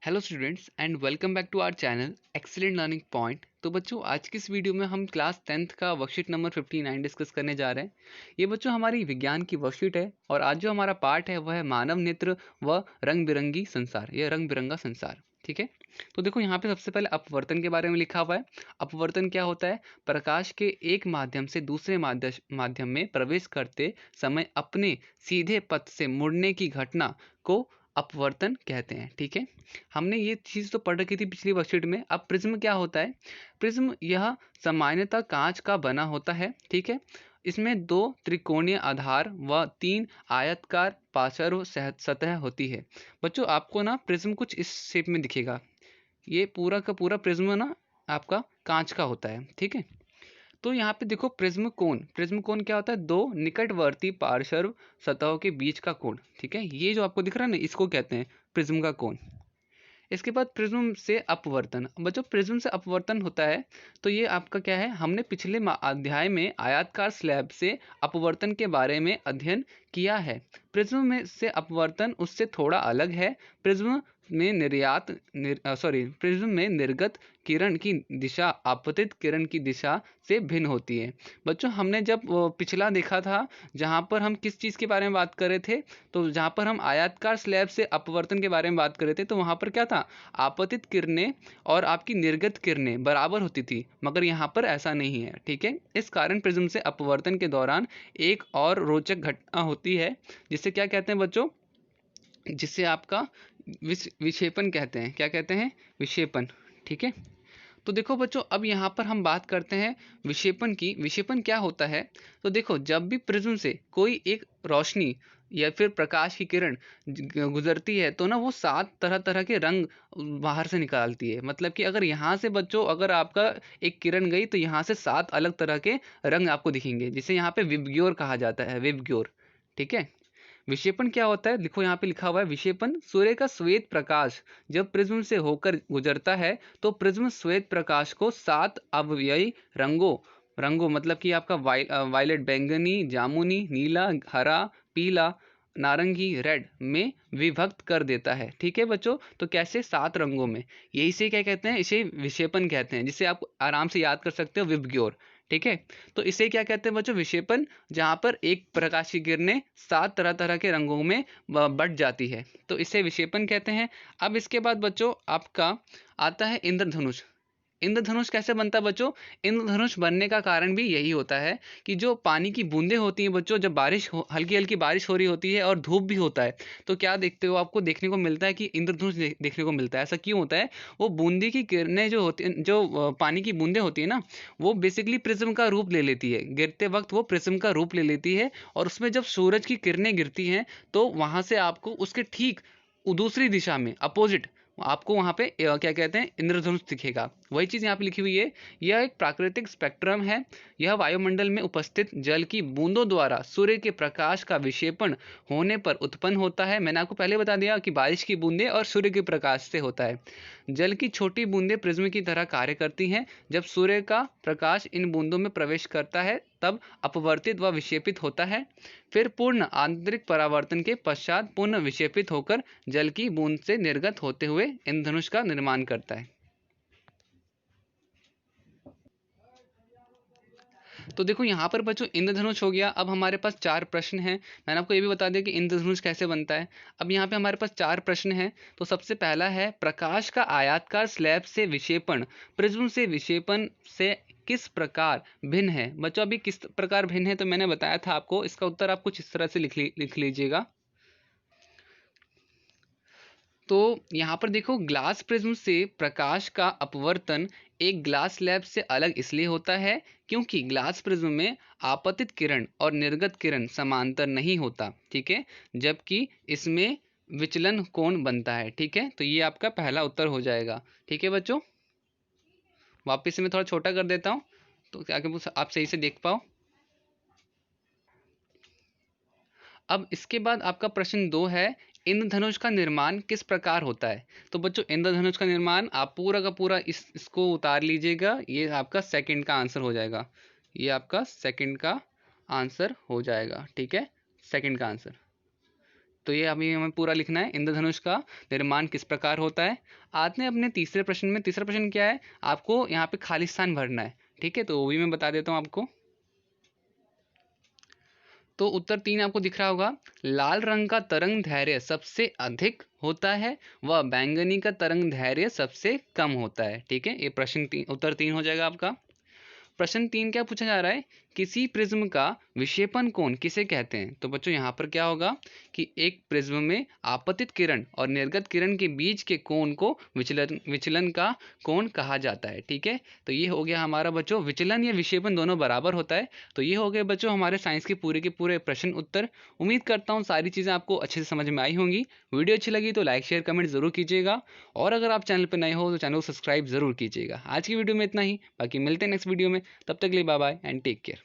Hello students and welcome back to our channel excellent learning point. तो बच्चों, आज की इस वीडियो में हम क्लास 10th का वर्कशीट नंबर 59 डिस्कस करने जा रहे हैं। ये बच्चों हमारी विज्ञान की वर्कशीट है और आज जो हमारा पार्ट है वह है मानव नेत्र व रंग बिरंगी संसार, यह रंग बिरंगा संसार। ठीक है, तो देखो यहाँ पे सबसे पहले अपवर्तन के बारे में लिखा हुआ है। अपवर्तन क्या होता है? प्रकाश के एक माध्यम से दूसरे माध्यम में प्रवेश करते समय अपने सीधे पथ से मुड़ने की घटना को अपवर्तन कहते हैं। ठीक है, हमने ये चीज़ तो पढ़ रखी थी पिछली वर्कशीट में। अब प्रिज्म क्या होता है? प्रिज्म यह सामान्यतः कांच का बना होता है। ठीक है, इसमें दो त्रिकोणीय आधार व तीन आयताकार पार्श्व सतह होती है। बच्चों, आपको ना प्रिज्म कुछ इस शेप में दिखेगा। ये पूरा का पूरा प्रिज्म ना आपका कांच का होता है। ठीक है, तो यहाँ पे देखो प्रिज्म कोण। प्रिज्म कोण क्या होता है? दो निकटवर्ती पार्श्व सतहों के बीच का कोण। ठीक है, ये जो आपको दिख रहा है ना, इसको कहते हैं प्रिज्म का कोण। इसके बाद प्रिज्म से अपवर्तन। बच्चों, प्रिज्म से अपवर्तन होता है तो ये आपका क्या है? हमने पिछले अध्याय में आयताकार स्लैब से अपवर्तन के बारे में अध्ययन किया है। प्रिज्म में से अपवर्तन उससे थोड़ा अलग है। प्रिज्म में प्रिज्म में निर्गत किरण की दिशा आपतित किरण की दिशा से भिन्न होती है। बच्चों, हमने जब पिछला देखा था, जहाँ पर हम किस चीज़ के बारे में बात कर रहे थे, तो जहाँ पर हम आयताकार स्लैब से अपवर्तन के बारे में बात कर रहे थे, तो वहाँ पर क्या था? आपतित किरणें और आपकी निर्गत किरणें बराबर होती थी, मगर यहाँ पर ऐसा नहीं है। ठीक है, इस कारण प्रिज्म से अपवर्तन के दौरान एक और रोचक घटना होती है, जिसे क्या कहते हैं बच्चों? जिसे आपका विक्षेपण कहते हैं। क्या कहते हैं? विक्षेपण। ठीक है, तो देखो बच्चों, अब यहाँ पर हम बात करते हैं विक्षेपण की। विक्षेपण क्या होता है? तो देखो, जब भी प्रिज्म से कोई एक रोशनी या फिर प्रकाश की किरण गुजरती है, तो ना वो 7 तरह तरह के रंग बाहर से निकालती है। मतलब कि अगर यहाँ से बच्चों, अगर आपका एक किरण गई तो यहाँ से 7 अलग तरह के रंग आपको दिखेंगे, जिसे यहाँ पे विबग्योर कहा जाता है। विबग्योर। ठीक है, विक्षेपण क्या होता है? देखो यहाँ पे लिखा हुआ है, विक्षेपण सूर्य का श्वेत प्रकाश जब प्रिज्म से होकर गुजरता है तो प्रिज्म श्वेत प्रकाश को 7 अवयवी रंगों रंगों मतलब कि आपका वायलेट, बैंगनी, जामुनी, नीला, हरा, पीला, नारंगी, रेड में विभक्त कर देता है। ठीक है बच्चों, तो कैसे? 7 रंगों में। यही से क्या कहते हैं? इसे विक्षेपण कहते हैं, जिसे आप आराम से याद कर सकते हो, विबग्योर। ठीक है, तो इसे क्या कहते हैं बच्चों? विक्षेपण, जहां पर एक प्रकाश की किरणें 7 तरह तरह के रंगों में बट जाती है, तो इसे विक्षेपण कहते हैं। अब इसके बाद बच्चों आपका आता है इंद्रधनुष। इंद्रधनुष कैसे बनता है बच्चों? इंद्रधनुष बनने का कारण भी यही होता है कि जो पानी की बूंदें होती हैं बच्चों, जब हल्की हल्की बारिश हो रही होती है और धूप भी होता है, तो क्या देखते हो? आपको देखने को मिलता है कि इंद्रधनुष देखने को मिलता है। ऐसा क्यों होता है? वो बूंदी की किरणें जो होती हैं, जो पानी की बूंदें होती है ना, वो बेसिकली प्रिज्म का रूप ले लेती है। गिरते वक्त वो प्रिज्म का रूप ले लेती है, और उसमें जब सूरज की किरणें गिरती हैं, तो वहां से आपको उसके ठीक दूसरी दिशा में अपोजिट आपको वहां पे क्या कहते हैं? इंद्रधनुष दिखेगा। वही चीज यहाँ पे लिखी हुई है। यह एक प्राकृतिक स्पेक्ट्रम है। यह वायुमंडल में उपस्थित जल की बूंदों द्वारा सूर्य के प्रकाश का विक्षेपण होने पर उत्पन्न होता है। मैंने आपको पहले बता दिया कि बारिश की बूंदें और सूर्य के प्रकाश से होता है। जल की छोटी बूंदें प्रिज्म की तरह कार्य करती हैं। जब सूर्य का प्रकाश इन बूंदों में प्रवेश करता है, तब अपवर्तित व विक्षेपित होता है। फिर पूर्ण आंतरिक परावर्तन के पश्चात पुनः विक्षेपित होकर जल की बूंद से निर्गत होते हुए इंद्रधनुष का निर्माण करता है। तो देखो यहाँ पर बच्चों इंद्रधनुष हो गया। अब हमारे पास 4 प्रश्न हैं। मैंने आपको ये भी बता दिया कि इंद्रधनुष कैसे बनता है। अब यहाँ पे हमारे पास 4 प्रश्न हैं। तो सबसे पहला है, प्रकाश का आयताकार स्लैब से विक्षेपण प्रिज्म से विक्षेपण से किस प्रकार भिन्न है? बच्चों, अभी किस प्रकार भिन्न है तो मैंने बताया था आपको। इसका उत्तर आप कुछ इस तरह से लिख लीजिएगा। तो यहाँ पर देखो, ग्लास प्रिज्म से प्रकाश का अपवर्तन एक ग्लास स्लैब से अलग इसलिए होता है क्योंकि ग्लास प्रिज्म में आपतित किरण और निर्गत किरण समांतर नहीं होता। ठीक है, जबकि इसमें विचलन कोण बनता है। ठीक है, तो ये आपका पहला उत्तर हो जाएगा। ठीक है बच्चों, वापस से मैं थोड़ा छोटा कर देता हूँ तो क्या आप सही से देख पाओ। अब इसके बाद आपका प्रश्न 2 है, इंद्रधनुष का निर्माण किस प्रकार होता है? तो बच्चों, इंद्रधनुष का निर्माण आप पूरा का पूरा इसको उतार लीजिएगा। ये आपका सेकंड का आंसर हो जाएगा। ये आपका सेकंड का आंसर हो जाएगा। ठीक है, सेकंड का आंसर। तो ये अभी हमें पूरा लिखना है। इंद्रधनुष का निर्माण किस प्रकार होता है। आते हैं अपने तीसरे प्रश्न में। तीसरा प्रश्न क्या है, आपको यहाँ पे खाली स्थान भरना है, ठीक है। तो वो भी मैं बता देता हूँ आपको। तो उत्तर 3 आपको दिख रहा होगा। लाल रंग का तरंग धैर्य सबसे अधिक होता है व बैंगनी का तरंग धैर्य सबसे कम होता है, ठीक है। ये प्रश्न उत्तर 3 हो जाएगा आपका। प्रश्न 3 क्या पूछा जा रहा है, किसी प्रिज्म का विक्षेपण कोण किसे कहते हैं। तो बच्चों यहाँ पर क्या होगा कि एक प्रिज्म में आपतित किरण और निर्गत किरण के बीच के कोण को विचलन का कोण कहा जाता है, ठीक है। तो ये हो गया हमारा बच्चों, विचलन या विक्षेपण दोनों बराबर होता है। तो ये हो गए बच्चों हमारे साइंस के पूरे प्रश्न उत्तर। उम्मीद करता हूँ सारी चीज़ें आपको अच्छे से समझ में आई होंगी। वीडियो अच्छी लगी तो लाइक शेयर कमेंट जरूर कीजिएगा, और अगर आप चैनल पर नए हो तो चैनल को सब्सक्राइब जरूर कीजिएगा। आज की वीडियो में इतना ही, बाकी मिलते हैं नेक्स्ट वीडियो में। तब तक के लिए bye bye and take care.